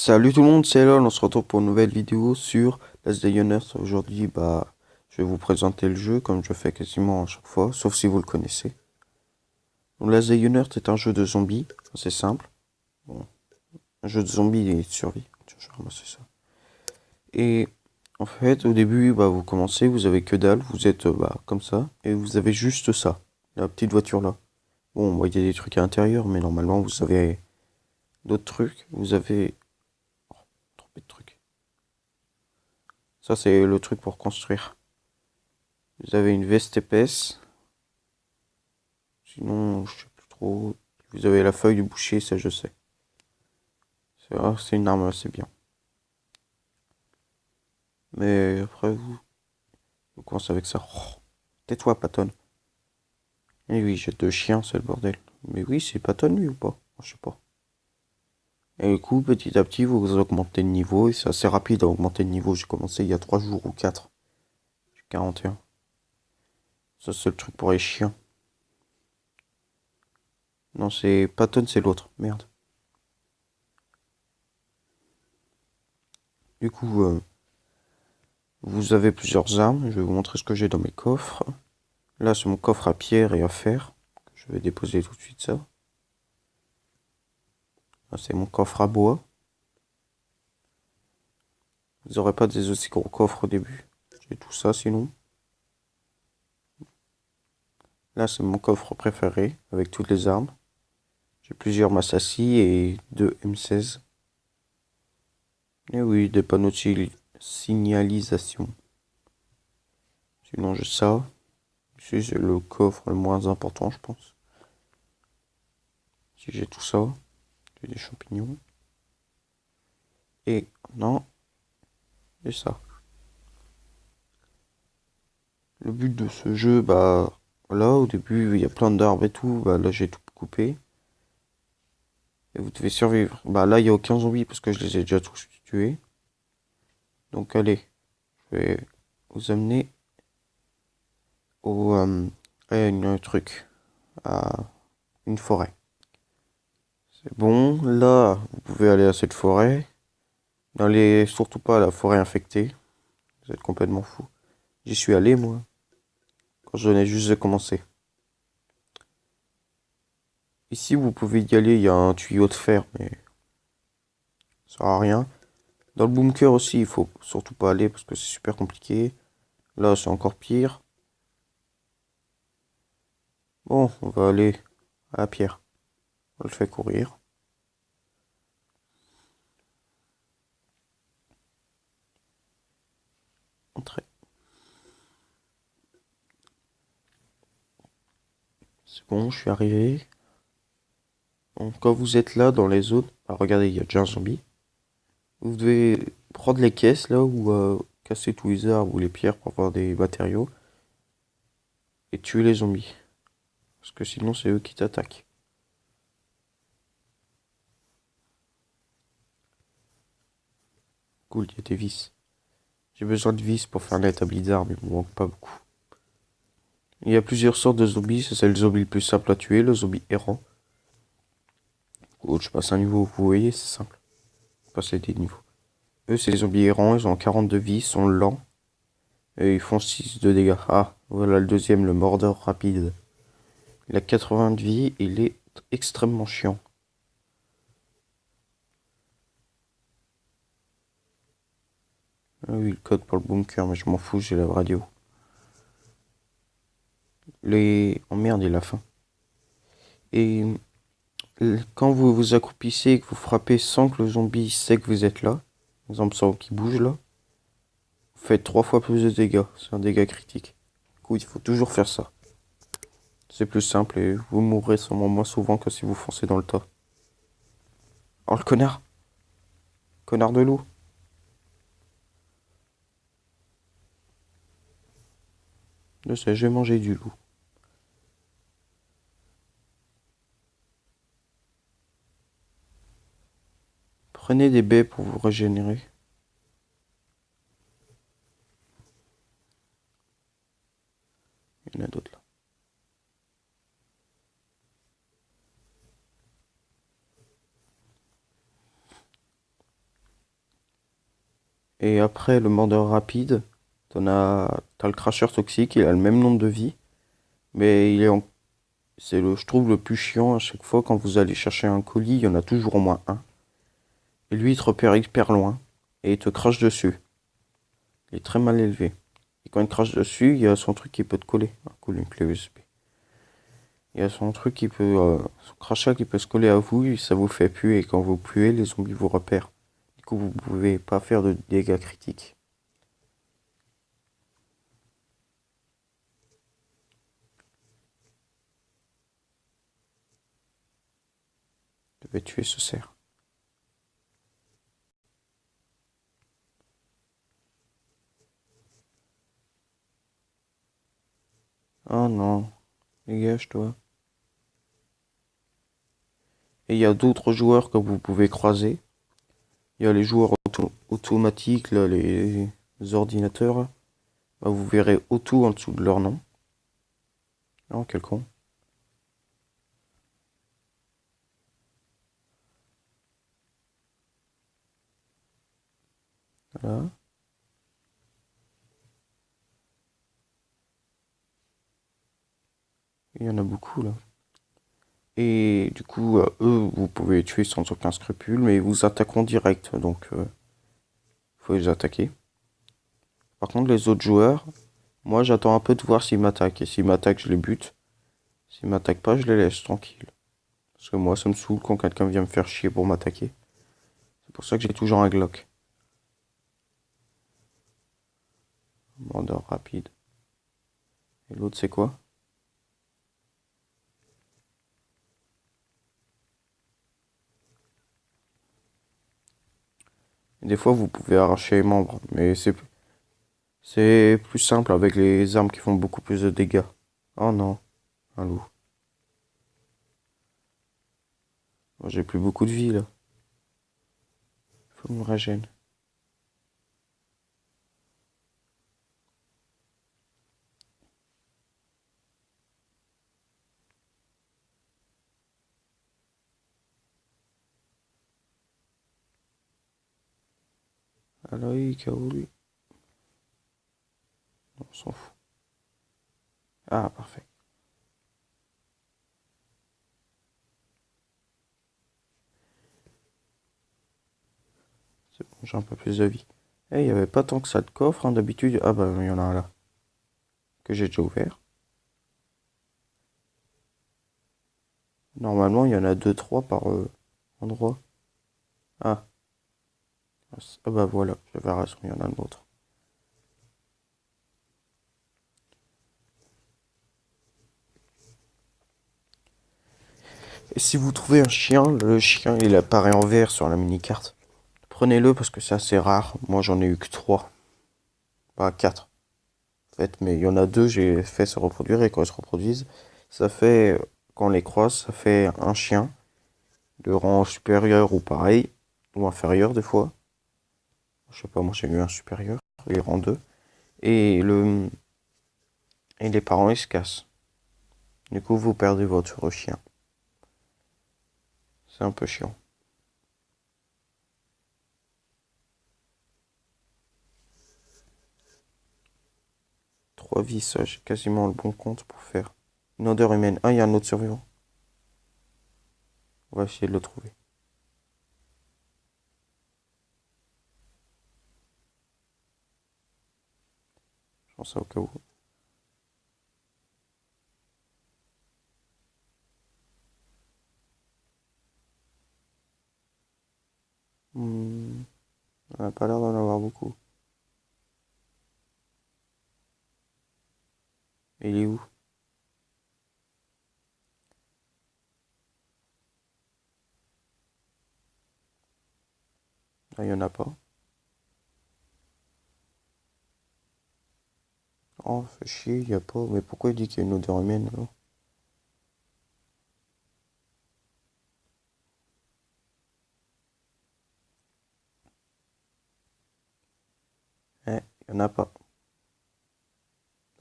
Salut tout le monde, c'est LOL, on se retrouve pour une nouvelle vidéo sur Last Day on Earth. Aujourd'hui, je vais vous présenter le jeu comme je fais quasiment à chaque fois, sauf si vous le connaissez. Donc, Last Day on Earth est un jeu de zombies, c'est simple. Bon, un jeu de zombies et de survie. Tiens, je vais ramasser ça. Et en fait, au début, vous commencez, vous avez que dalle, vous êtes comme ça, et vous avez juste ça, la petite voiture là. Bon, il y a des trucs à l'intérieur, mais normalement, vous avez d'autres trucs. Vous avez... Oh, trop de trucs. Ça, c'est le truc pour construire. Vous avez une veste épaisse. Sinon, je sais plus trop. Vous avez la feuille du boucher, ça je sais. C'est une arme assez bien. Mais après, vous commencez avec ça. Oh, tais-toi, Patton. Eh oui, j'ai deux chiens, c'est le bordel. Mais oui, c'est Patton lui ou pas? Je sais pas. Et du coup, petit à petit, vous augmentez de niveau. Et c'est assez rapide à augmenter de niveau. J'ai commencé il y a 3 jours ou 4. J'ai 41. Ça, c'est le truc pour les chiens. Non, c'est Patton, c'est l'autre. Merde. Du coup, vous avez plusieurs armes. Je vais vous montrer ce que j'ai dans mes coffres. Là, c'est mon coffre à pierre et à fer. Je vais déposer tout de suite ça. Là, c'est mon coffre à bois. Vous n'aurez pas des aussi gros coffres au début. J'ai tout ça sinon. Là, c'est mon coffre préféré avec toutes les armes. J'ai plusieurs Massassi et deux M16. Et oui, des panneaux de signalisation. Sinon, j'ai ça. Ici, c'est le coffre le moins important, je pense. Si j'ai tout ça, j'ai des champignons. Et non, j'ai ça. Le but de ce jeu, là, au début, il y a plein d'arbres et tout. Là, j'ai tout coupé. Et vous devez survivre. Là, il n'y a aucun zombie parce que je les ai déjà tous tués. Donc, allez, je vais vous amener au, à un truc, à une forêt. C'est bon, là, vous pouvez aller à cette forêt. N'allez surtout pas à la forêt infectée. Vous êtes complètement fou. J'y suis allé, moi, quand je venais juste de commencer. Ici, vous pouvez y aller, il y a un tuyau de fer, mais ça sert à rien. Dans le bunker aussi, il faut surtout pas aller parce que c'est super compliqué. Là, c'est encore pire. Bon, on va aller à la pierre. On le fait courir. Entrer. C'est bon, je suis arrivé. Donc, quand vous êtes là dans les zones, regardez, il y a déjà un zombie. Vous devez prendre les caisses là ou casser tous les arbres ou les pierres pour avoir des matériaux et tuer les zombies. Parce que sinon, c'est eux qui t'attaquent. Cool, il y a des vis. J'ai besoin de vis pour faire l'établi d'armes, il me manque pas beaucoup. Il y a plusieurs sortes de zombies, c'est le zombie le plus simple à tuer, le zombie errant. Cool, je passe un niveau, vous voyez, c'est simple. Passer des niveaux. Eux, c'est les zombies errants, ils ont 42 vies, ils sont lents. Et ils font 6 de dégâts. Ah, voilà le deuxième, le mordeur rapide. Il a 80 de vie, et il est extrêmement chiant. Ah oui, le code pour le bunker, mais je m'en fous, j'ai la radio. Oh merde, il a faim. Et quand vous vous accroupissez et que vous frappez sans que le zombie sait que vous êtes là, par exemple sans qu'il bouge là, vous faites 3 fois plus de dégâts. C'est un dégât critique. Du coup, il faut toujours faire ça. C'est plus simple et vous mourrez sûrement moins souvent que si vous foncez dans le tas. Oh le connard! Connard de loup! Je sais, je vais manger du loup. Prenez des baies pour vous régénérer. Il y en a d'autres là. Et après, le mordeur rapide, t'as le cracheur toxique, il a le même nombre de vies, mais je trouve le plus chiant à chaque fois quand vous allez chercher un colis, il y en a toujours au moins un. Et lui, il te repère hyper loin, et il te crache dessus. Il est très mal élevé. Et quand il te crache dessus, il y a son truc qui peut te coller. Coller une clé USB. Il y a son truc son crachat qui peut se coller à vous, et ça vous fait puer, et quand vous puez, les zombies vous repèrent. Du coup, vous pouvez pas faire de dégâts critiques. Je vais tuer ce cerf. Oh non, dégage-toi. Et il y a d'autres joueurs que vous pouvez croiser. Il y a les joueurs automatiques, là, les ordinateurs. Bah, vous verrez auto en dessous de leur nom. Oh, quel con. Voilà. Il y en a beaucoup là. Et du coup, eux, vous pouvez les tuer sans aucun scrupule, mais ils vous attaqueront direct, donc faut les attaquer. Par contre, les autres joueurs, moi j'attends un peu de voir s'ils m'attaquent. Et s'ils m'attaquent, je les bute. S'ils m'attaquent pas, je les laisse tranquilles. Parce que moi, ça me saoule quand quelqu'un vient me faire chier pour m'attaquer. C'est pour ça que j'ai toujours un Glock. Vendeur rapide. Et l'autre, c'est quoi? Et des fois, vous pouvez arracher les membres, mais c'est plus simple avec les armes qui font beaucoup plus de dégâts. Oh non, un loup. Moi, j'ai plus beaucoup de vie là. Faut me régène. Alors, il KO lui. On s'en fout. Ah, parfait. C'est bon, j'ai un peu plus de vie. Eh, il y avait pas tant que ça de coffre, hein, d'habitude. Ah bah, il y en a un là. Que j'ai déjà ouvert. Normalement, il y en a deux trois par endroit. Ah. Ah bah voilà, j'avais raison, il y en a un autre. Et si vous trouvez un chien, le chien il apparaît en vert sur la mini-carte. Prenez-le parce que c'est assez rare. Moi j'en ai eu que 3. Pas 4. En fait, mais il y en a deux, j'ai fait se reproduire et quand ils se reproduisent, ça fait, quand on les croise, ça fait un chien de rang supérieur ou pareil, ou inférieur des fois. Je sais pas, moi j'ai eu un supérieur, il est rang 2. Et, et les parents ils se cassent. Du coup, vous perdez votre chien. C'est un peu chiant. 3 vies, ça, j'ai quasiment le bon compte pour faire. Une odeur humaine. Ah, il y a un autre survivant. On va essayer de le trouver. Je pense ça au cas où. On n'a pas l'air d'en avoir beaucoup. Et il est où? Ah, il y en a pas. Oh, fait chier, il y a pas. Mais pourquoi il dit qu'il y a une odeur humaine alors? Eh, il y en a pas.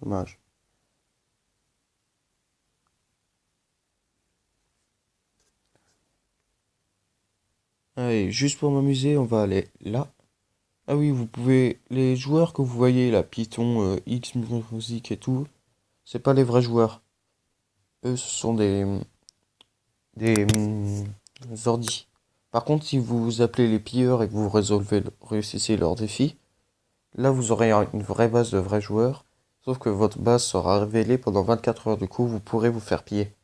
Dommage. Allez, juste pour m'amuser, on va aller là. Ah oui, vous pouvez... Les joueurs que vous voyez, là, Python, X, Music et tout, c'est pas les vrais joueurs. Eux, ce sont des ordis. Par contre, si vous vous appelez les pilleurs et que vous réussissez leur défi, là, vous aurez une vraie base de vrais joueurs. Sauf que votre base sera révélée pendant 24 heures. Du coup, vous pourrez vous faire piller.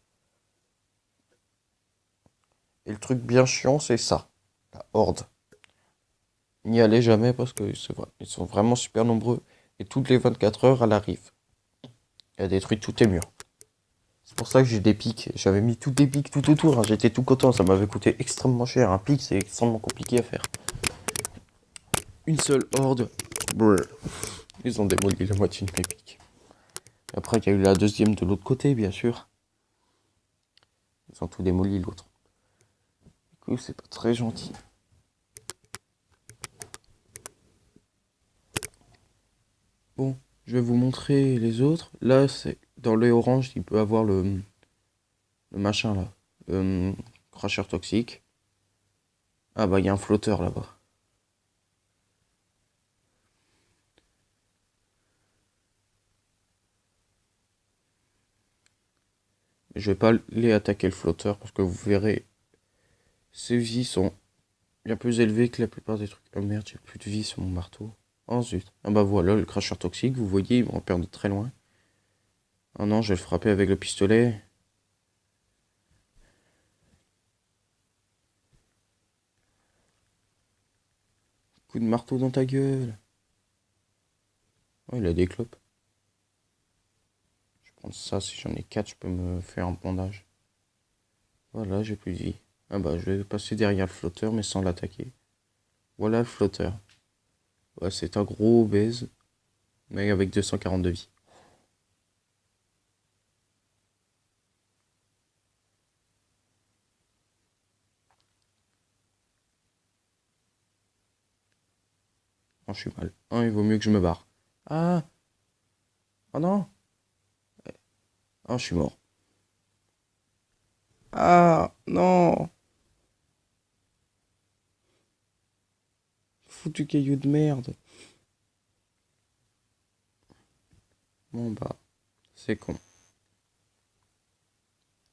Et le truc bien chiant, c'est ça. La horde. N'y allez jamais parce que c'est vrai, ils sont vraiment super nombreux. Et toutes les 24 heures, elle arrive. Elle détruit tous tes murs. C'est pour ça que j'ai des pics. J'avais mis toutes les pics tout autour, hein. J'étais tout content. Ça m'avait coûté extrêmement cher. Un pic, c'est extrêmement compliqué à faire. Une seule horde. Brr. Ils ont démoli la moitié de mes pics. Après, il y a eu la deuxième de l'autre côté, bien sûr. Ils ont tout démoli l'autre. Du coup, c'est pas très gentil. Bon, je vais vous montrer les autres. Là, c'est dans les oranges, il peut avoir le machin là. Cracheur toxique. Ah bah, il y a un flotteur là-bas. Je vais pas les attaquer le flotteur parce que vous verrez, ses vies sont bien plus élevées que la plupart des trucs. Oh merde, j'ai plus de vie sur mon marteau. Oh zut. Ah bah voilà, le cracheur toxique, vous voyez, il me repère de très loin. Ah non, je vais le frapper avec le pistolet. Coup de marteau dans ta gueule. Oh, il a des clopes. Je vais prendre ça, si j'en ai 4, je peux me faire un bandage. Voilà, j'ai plus de vie. Ah bah, je vais passer derrière le flotteur, mais sans l'attaquer. Voilà le flotteur. Ouais, c'est un gros baise, mais avec 242 vies. Oh, je suis mal. Oh, il vaut mieux que je me barre. Ah! Oh non! Oh, je suis mort. Ah! Non! Foutu caillou de merde. Bon bah, c'est con.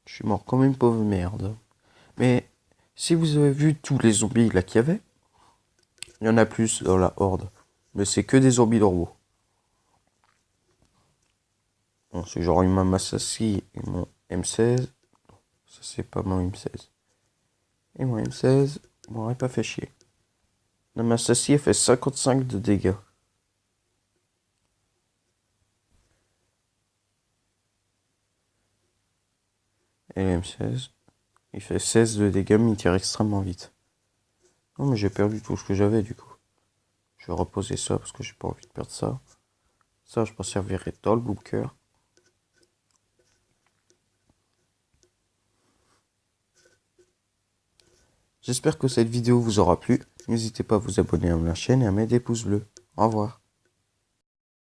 Je suis mort comme une pauvre merde. Mais si vous avez vu tous les zombies là qu'il y avait, il y en a plus dans la horde. Mais c'est que des zombies normaux. Bon, c'est genre une Massassi et mon M16. Ça c'est pas mon M16. Et mon M16 m'aurait pas fait chier. La Massassi elle fait 55 de dégâts. Et le M16, il fait 16 de dégâts mais il tire extrêmement vite. Non mais j'ai perdu tout ce que j'avais du coup. Je vais reposer ça parce que j'ai pas envie de perdre ça. Ça je m'en servirai dans le bunker. J'espère que cette vidéo vous aura plu. N'hésitez pas à vous abonner à ma chaîne et à mettre des pouces bleus. Au revoir.